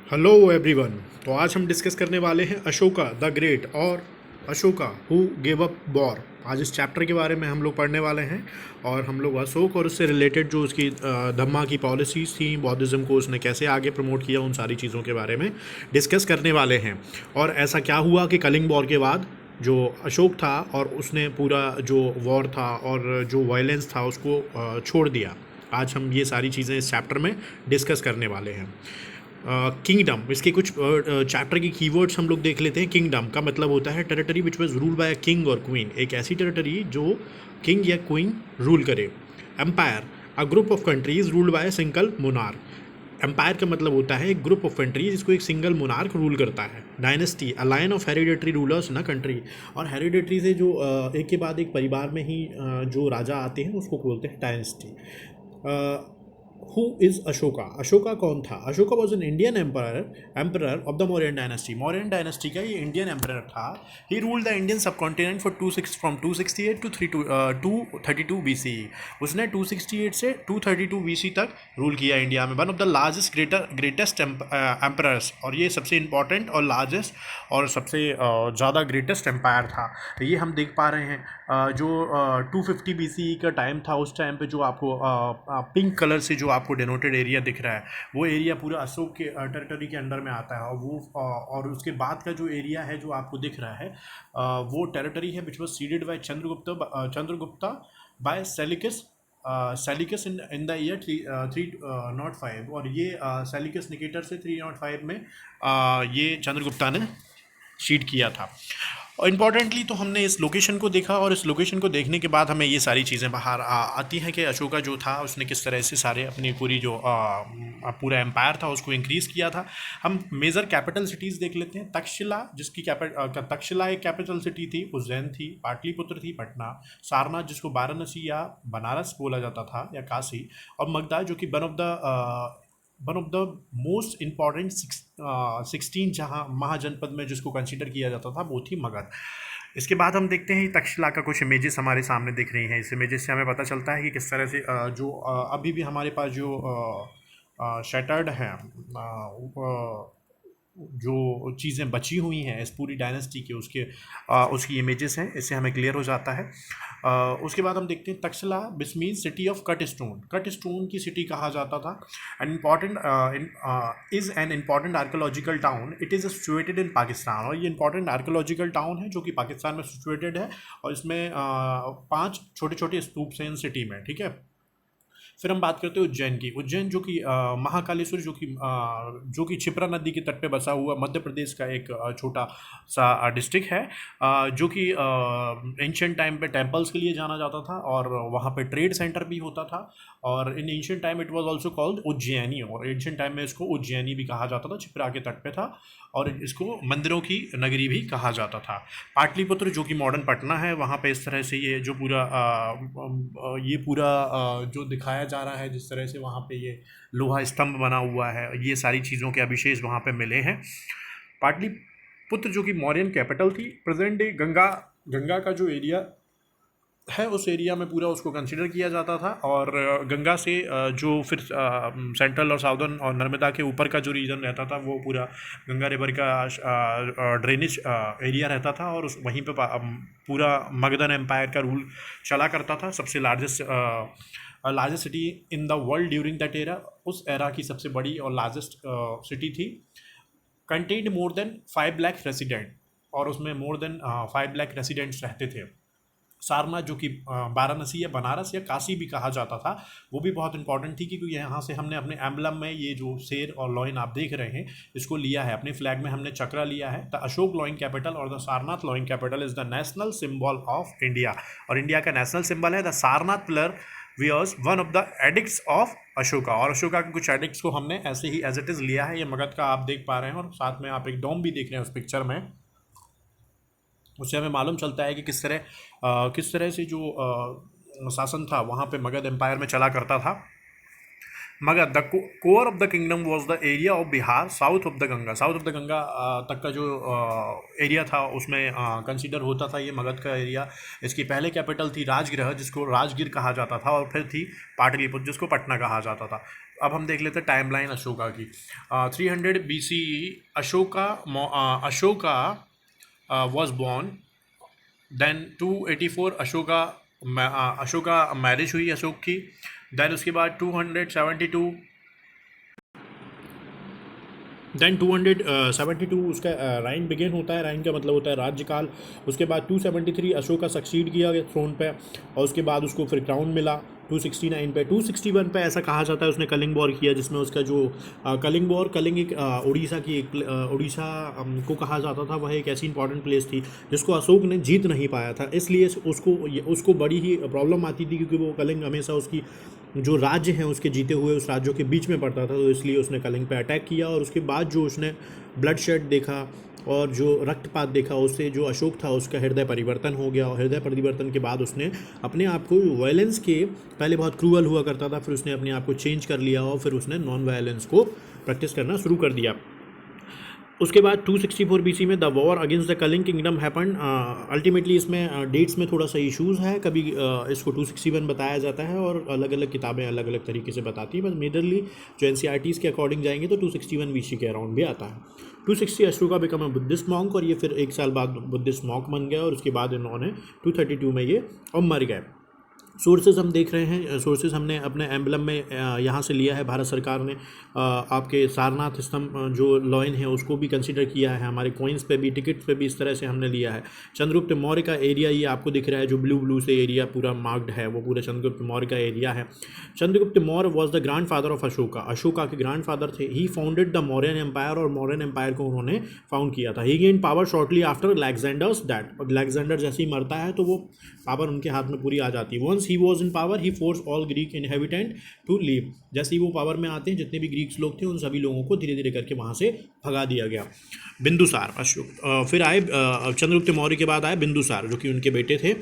Hello everyone. तो आज हम डिस्कस करने वाले हैं अशोका द ग्रेट और Ashoka who gave up war. आज इस चैप्टर के बारे में हम लोग पढ़ने वाले हैं और हम लोग अशोक और उससे रिलेटेड जो उसकी धम्मा की पॉलिसीज़ थी, बौद्धिज़्म को उसने कैसे आगे प्रमोट किया, उन सारी चीज़ों के बारे में डिस्कस करने वाले हैं। और ऐसा क्या हुआ कि कलिंग वॉर के बाद जो अशोक था और उसने पूरा जो वॉर था और जो वायलेंस था उसको छोड़ दिया। आज हम ये सारी चीज़ें इस चैप्टर में डिस्कस करने वाले हैं। किंगडम, इसके कुछ चैप्टर की कीवर्ड्स हम लोग देख लेते हैं। किंगडम का मतलब होता है territory which was ruled by a king or queen, एक ऐसी टेरिटरी जो किंग या क्वीन रूल करे। Empire, a group of countries ruled by a single monarch. Empire का मतलब होता है एक ग्रुप ऑफ कंट्रीज जिसको एक सिंगल मोनार्क रूल करता है। Dynasty, a line of hereditary rulers in a country. और हेरिडेटरी से जो एक के बाद एक परिवार में ही जो राजा आते हैं उसको बोलते हैं dynasty. Who is Ashoka, Ashoka कौन था? Ashoka was an Indian emperor of the Mauryan dynasty. Mauryan dynasty का ये इंडियन एम्परर था। ही रूल्ड द इंडियन सब कॉन्टिनेंट फॉर 268 टू 232 BC। उसने 268 से 232 BC तक रूल किया इंडिया में। One of the largest greatest emperors, और ये सबसे इंपॉर्टेंट और लार्जेस्ट और सबसे ज़्यादा ग्रेटेस्ट एम्पायर था। ये हम देख पा रहे हैं जो 250 BC का टाइम था। उस टाइम पे जो आपको पिंक कलर से जो आपको डेनोटेड एरिया दिख रहा है वो एरिया पूरा अशोक के टेरिटरी के अंडर में आता है। और वो और उसके बाद का जो एरिया है जो आपको दिख रहा है वो टेरिटरी है which was ceded by Chandragupta by Seleucus in the year 305। और ये सेलिकस निकेटर से 305 में ये चंद्रगुप्ता ने शीट किया था। और इम्पॉर्टेंटली तो हमने इस लोकेशन को देखा और इस लोकेशन को देखने के बाद हमें ये सारी चीज़ें बाहर आती हैं कि अशोका जो था उसने किस तरह से सारे अपनी पूरी जो पूरा एम्पायर था उसको इंक्रीज़ किया था। हम मेजर कैपिटल सिटीज़ देख लेते हैं। तक्षशिला, जिसकी तक्षशिला एक कैपिटल सिटी थी, उज्जैन थी, पाटलिपुत्र थी, पटना, सारनाथ जिसको वाराणसी या बनारस बोला जाता था या काशी, और मगधा जो कि one of the most important 16 जहाँ महाजनपद में जिसको कंसिडर किया जाता था वो थी मगध। इसके बाद हम देखते हैं तक्षशिला का कुछ इमेजेस हमारे सामने दिख रही हैं। इस इमेजेस से हमें पता चलता है कि किस तरह से जो अभी भी हमारे पास जो शटर्ड है, जो चीज़ें बची हुई हैं इस पूरी डायनेस्टी के, उसकी इमेजेस हैं। इससे हमें क्लियर हो जाता है। उसके बाद हम देखते हैं Takshashila which mean city of cut stone. Cut stone की सिटी कहा जाता था। An important is an important archaeological town. It is situated in Pakistan. और ये इंपॉर्टेंट आर्कोलॉजिकल टाउन है जो कि पाकिस्तान में सिचुएटेड है। और इसमें 5 छोटे छोटे स्तूप हैं इन सिटी में, ठीक है। फिर हम बात करते हैं उज्जैन की। उज्जैन जो कि महाकालेश्वर जो कि क्षिप्रा नदी के तट पे बसा हुआ मध्य प्रदेश का एक छोटा सा डिस्ट्रिक्ट है, जो कि एंशियंट टाइम पे टेम्पल्स के लिए जाना जाता था और वहाँ पे ट्रेड सेंटर भी होता था। और in ancient time it was also called Ujjaini, और एंशियंट टाइम में इसको उज्जैनी भी कहा जाता था, क्षिप्रा के तट पे था, और इसको मंदिरों की नगरी भी कहा जाता था। पाटलिपुत्र जो कि मॉडर्न पटना है, वहाँ पे इस तरह से ये जो पूरा जो दिखाया जा रहा है, जिस तरह से वहाँ पे ये लोहा स्तंभ बना हुआ है, ये सारी चीज़ों के अवशेष वहाँ पे मिले हैं। पाटलिपुत्र जो कि मौर्यन कैपिटल थी, प्रेजेंट डे गंगा का जो एरिया है उस एरिया में पूरा उसको कंसिडर किया जाता था। और गंगा से जो फिर सेंट्रल और साउदर्न और नर्मदा के ऊपर का जो रीजन रहता था वो पूरा गंगा रिवर का ड्रेनेज एरिया रहता था। और वहीं पे पूरा मगधन एम्पायर का रूल चला करता था। सबसे largest city in the world during that era, उस एरा की सबसे बड़ी और लार्जेस्ट सिटी थी। Contained more than 5 lakh resident, और उसमें मोर देन 5 लाख रेसिडेंट्स रहते थे। सारनाथ जो कि वाराणसी या बनारस या काशी भी कहा जाता था, वो भी बहुत इंपॉर्टेंट थी क्योंकि यहाँ से हमने अपने एम्बलम में ये जो शेर और लॉइन आप देख रहे हैं इसको लिया है। अपने फ्लैग में हमने चक्रा लिया है। द अशोक लॉइन कैपिटल और the Sarnath lion capital is the national symbol of India, और इंडिया का नेशनल सिंबल है the Sarnath pillar wears one of the edicts of Ashoka. और अशोका के कुछ एडिक्ट्स को हमने ऐसे ही एज इट इज़ लिया है। ये मगध का आप देख पा रहे हैं और साथ में आप एक डोम भी देख रहे हैं उस पिक्चर में। उससे हमें मालूम चलता है कि किस तरह से जो शासन था वहाँ पे मगध एम्पायर में चला करता था। Magadh the core of the kingdom was the area of Bihar south of the Ganga. South of the Ganga तक का जो एरिया था उसमें कंसीडर होता था ये मगध का एरिया। इसकी पहले कैपिटल थी राजगृह जिसको राजगीर कहा जाता था, और फिर थी पाटलिपुत्र जिसको पटना कहा जाता था। अब हम देख लेते हैं टाइमलाइन अशोका की। 300 BCE Ashoka was born. Then 284 Ashoka marriage हुई अशोक की। देन उसके बाद 272 उसका राइन बिगिन होता है। राइन का मतलब होता है राज्यकाल। उसके बाद 273 अशोका सक्सीड किया गया थ्रोन पे, और उसके बाद उसको फिर क्राउन मिला 269 पे। 261 पे ऐसा कहा जाता है उसने कलिंग वॉर किया, जिसमें उसका जो कलिंग वॉर, कलिंग एक उड़ीसा की एक उड़ीसा को कहा जाता था, वह एक ऐसी इंपॉर्टेंट प्लेस थी जिसको अशोक ने जीत नहीं पाया था, इसलिए उसको बड़ी ही प्रॉब्लम आती थी, क्योंकि वो कलिंग हमेशा उसकी जो राज्य हैं उसके जीते हुए उस राज्यों के बीच में पड़ता था, तो इसलिए उसने कलिंग पे अटैक किया। और उसके बाद जो उसने ब्लड शेड देखा और जो रक्तपात देखा, उससे जो अशोक था उसका हृदय परिवर्तन हो गया, और हृदय परिवर्तन के बाद उसने अपने आप को वायलेंस के, पहले बहुत क्रूअल हुआ करता था, फिर उसने अपने आप को चेंज कर लिया और फिर उसने नॉन वायलेंस को प्रैक्टिस करना शुरू कर दिया। उसके बाद 264 BC में the war against the Kalinga kingdom happen. Ultimately इसमें डेट्स में थोड़ा सा इश्यूज़ है, कभी इसको 261 बताया जाता है और अलग अलग किताबें अलग अलग तरीके से बताती हैं, बस मेजरली जो NCERTs के अकॉर्डिंग जाएंगे तो 261 BC के अराउंड भी आता है। 260 Ashoka become a Buddhist monk, और ये फिर एक साल बाद बुद्धिस्ट मॉन्क बन गया, और उसके बाद इन्होंने 232 में ये और मर गए। सोर्सेज हम देख रहे हैं, सोर्सेज हमने अपने एम्बलम में यहाँ से लिया है। भारत सरकार ने आपके सारनाथ स्तंभ जो लॉइन है उसको भी कंसिडर किया है, हमारे कॉइन्स पे भी, टिकट पे भी इस तरह से हमने लिया है। चंद्रगुप्त मौर्य का एरिया ये आपको दिख रहा है, जो ब्लू से एरिया पूरा मार्क्ड है, वो पूरा चंद्रगुप्त मौर्य का एरिया है। Chandragupta Maurya was the grandfather of Ashoka, Ashoka के ग्रैंड फादर थे। He founded the Mauryan empire, और मौर्यन एम्पायर को उन्होंने फाउंड किया था। He gain power shortly after Alexander's death, और अलेक्जेंडर जैसे ही मरता है तो वो पावर उनके हाथ में पूरी आ जाती है। Once he was in power he force all Greek inhabitant to leave, जैसे ही वो पावर में आते हैं जितने भी ग्रीक्स लोग थे उन सभी लोगों को धीरे धीरे करके वहाँ से भगा दिया गया। बिंदुसार अशोक फिर आए, चंद्रगुप्त मौर्य के बाद आए बिंदुसार, जो कि उनके बेटे थे।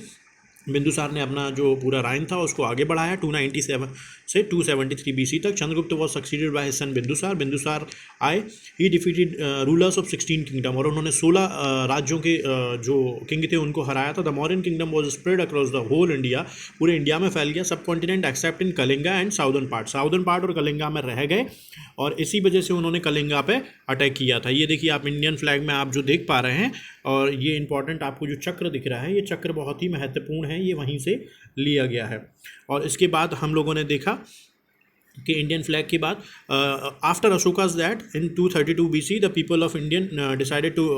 बिंदुसार ने अपना जो पूरा राइन था उसको आगे बढ़ाया 297 से 273 BC तक। Chandragupta was succeeded by his son Bindusara. Bindusara आए, he defeated rulers of 16 kingdom, और उन्होंने 16 राज्यों के जो किंग थे उनको हराया था। The Mauryan kingdom was spread across the whole India, पूरे इंडिया में फैल गया, subcontinent except in Kalinga and southern part और कलिंगा में रह गए, और इसी वजह से उन्होंने कलिंगा पे अटैक किया था। ये देखिए आप इंडियन फ्लैग में आप जो देख पा रहे हैं, और ये इंपॉर्टेंट आपको जो चक्र दिख रहा है, ये चक्र बहुत ही महत्वपूर्ण है, ये वहीं से लिया गया है। और इसके बाद हम लोगों ने देखा कि इंडियन फ्लैग के बाद after Ashoka's that in 232 BC the people of Indian decided to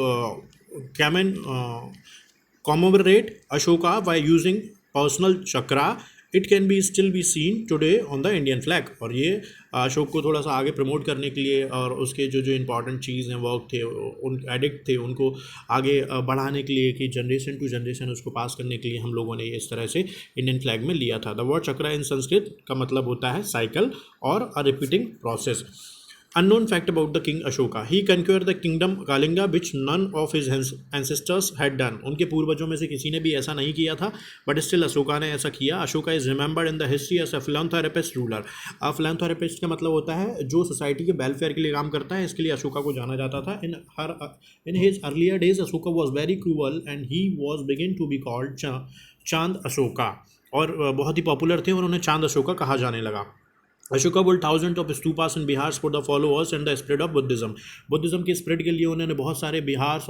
commemorate Ashoka by using personal chakra. It can be still be seen today on the Indian flag. और ये अशोक को थोड़ा सा आगे प्रमोट करने के लिए, और उसके जो इंपॉर्टेंट चीज़ हैं, वर्क थे, उन एडिक्ट थे, उनको आगे बढ़ाने के लिए, कि जनरेशन टू जनरेशन उसको पास करने के लिए हम लोगों ने इस तरह से इंडियन फ्लैग में लिया था। द वर्ड चक्रा इन संस्कृत का मतलब होता है साइकिल और a repeating process. Unknown fact about the king Ashoka. He conquered the kingdom Kalinga which none of his ancestors had done. उनके पूर्वजों में से किसी ने भी ऐसा नहीं किया था, बट स्टिल अशोका ने ऐसा किया। Ashoka is remembered in the history as a philanthropist ruler. Philanthropist का मतलब होता है जो सोसाइटी के वेलफेयर के लिए काम करता है, इसके लिए अशोका को जाना जाता था। In his earlier days Ashoka was very cruel and he was begin to be called Chand Ashoka, और बहुत ही पॉपुलर थे, उन्होंने चांद अशोका कहा जाने लगा। Ashoka built thousands of stupas in Bihar for the followers and the spread of Buddhism. Buddhism के स्प्रेड के लिए उन्होंने बहुत सारे बिहार्स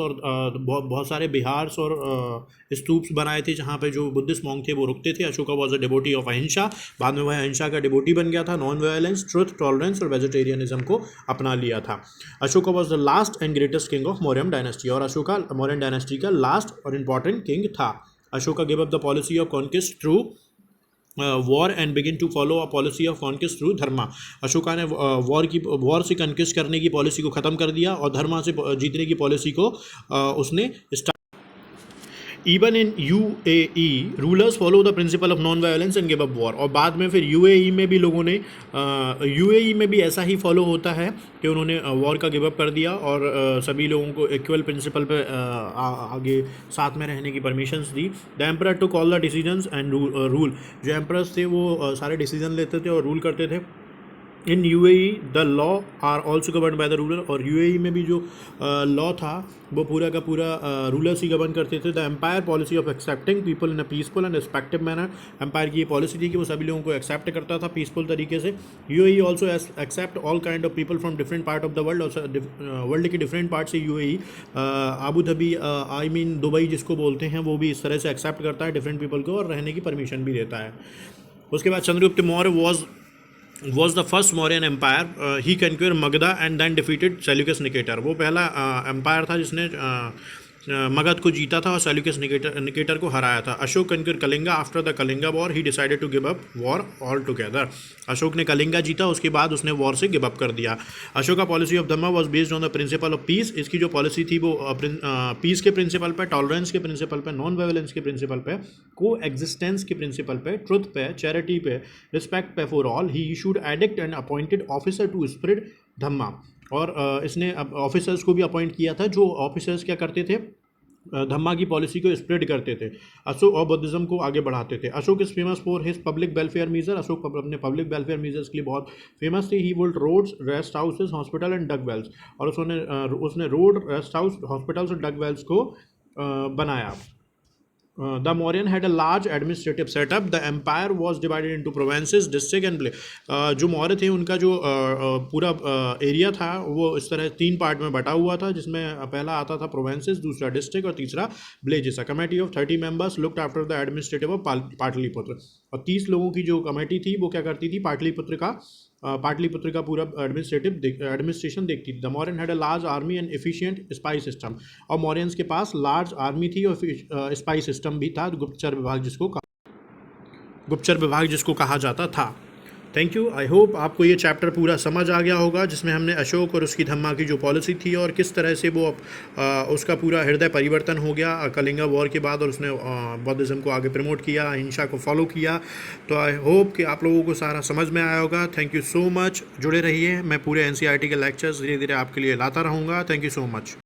और स्तूप्स बनाए थे, जहाँ पे जो बुद्धिस्ट मॉन्क थे वो रुकते थे। Ashoka was a devotee of अहिंसा, बाद में वह अहिंसा का डिवोटी बन गया था। नॉन वायलेंस, ट्रुथ, टॉलरेंस और वेजिटेरियनिज्म को अपना लिया था। Ashoka was the last and greatest king of Mauryan dynasty, और अशोका मौर्यन डायनेस्टी का लास्ट और इम्पॉर्टेंट किंग था। Ashoka give up the policy of conquest through war and begin to follow a policy of conquest through dharma. Ashoka ने वॉर से कॉन्क्विस्ट करने की policy को ख़त्म कर दिया, और धर्मा से जीतने की पॉलिसी को उसने even in UAE rulers follow the principle of non violence and give up war. और बाद में फिर UAE में भी लोगों ने UAE में भी ऐसा ही फॉलो होता है कि उन्होंने वॉर का गिव अप कर दिया, और सभी लोगों को इक्वल प्रिंसिपल पे आगे साथ में रहने की permissions the. The emperor took all the decisions and rule. जो एम्परर्स थे वो सारे डिसीजन लेते थे और रूल करते थे। In UAE the law are also govern by the ruler, और यूएई में भी जो लॉ था वो पूरा का पूरा रूलर्स ही गवर्न करते थे। The empire policy of accepting people in a peaceful and respective manner, empire की ये पॉलिसी थी कि वो सभी लोगों को एक्सेप्ट करता था पीसफुल तरीके से। UAE also accept all kind of people from different part of the world, world वर्ल्ड के डिफरेंट पार्ट से UAE, Abu Dhabi, I mean Dubai जिसको बोलते हैं, वो भी इस तरह से एक्सेप्ट करता है डिफरेंट पीपल को और रहने की परमिशन भी देता है। उसके बाद Chandragupta Maurya was the first Mauryan empire. He conquered Magadha and then defeated Seleucus Nicator. वो पहला एम्पायर था जिसने मगध को जीता था और सेल्यूकस निकेटर को हराया था। Ashok conquered Kalinga after the Kalinga war, he decided to give up war altogether. Ashok ने कलिंगा जीता, उसके बाद उसने वॉर से गिव अप कर दिया। Ashoka policy of Dhamma was based on the principle of peace. इसकी जो पॉलिसी थी वो पीस के प्रिंसिपल पे, टॉलरेंस के प्रिंसिपल पे, नॉन वायलेंस के प्रिंसिपल पे, को एग्जिस्टेंस के प्रिंसिपल पे, ट्रुथ पे, चैरिटी पे, रिस्पेक्ट पे for all. He issued edict and appointed officer to spread dhamma, और इसने ऑफिसर्स को भी अपॉइंट किया था जो ऑफिसर्स क्या करते थे, धम्मा की पॉलिसी को स्प्रेड करते थे, अशोक और बुद्धिज्म को आगे बढ़ाते थे। Ashoka is famous for his public welfare measure. Ashoka अपने पब्लिक वेलफेयर मीजर्स के लिए बहुत फेमस थे। He built roads, rest houses, hospital and dug wells, और उसने रोड, रेस्ट हाउस, हॉस्पिटल्स और डक वेल्स को बनाया। The Mauryan had a large administrative setup. The empire was divided into provinces, district and जो मौर्य थे उनका जो पूरा एरिया था वो इस तरह 3 पार्ट में बटा हुआ था, जिसमें पहला आता था प्रोविंसेस, दूसरा डिस्ट्रिक्ट और तीसरा villages. Committee of 30 members looked after the administrative of Pataliputra, और 30 लोगों की जो कमेटी थी वो क्या करती थी, पाटलिपुत्र का पूरा एडमिनिस्ट्रेशन देखती थी। The Mauryan had a large army and efficient spy system, और मौर्यंस के पास लार्ज आर्मी थी और स्पाई सिस्टम भी था, गुप्तचर विभाग जिसको कहा जाता था। Thank you. आई होप आपको ये चैप्टर पूरा समझ आ गया होगा, जिसमें हमने अशोक और उसकी धम्मा की जो पॉलिसी थी और किस तरह से वो उसका पूरा हृदय परिवर्तन हो गया कलिंगा वॉर के बाद, और उसने बौद्धिज्म को आगे प्रमोट किया, अहिंसा को फॉलो किया। तो आई होप कि आप लोगों को सारा समझ में आया होगा। Thank you so much. जुड़े रहिए, मैं पूरे NCERT के लेक्चर्स धीरे धीरे आपके लिए लाता रहूँगा। Thank you so much.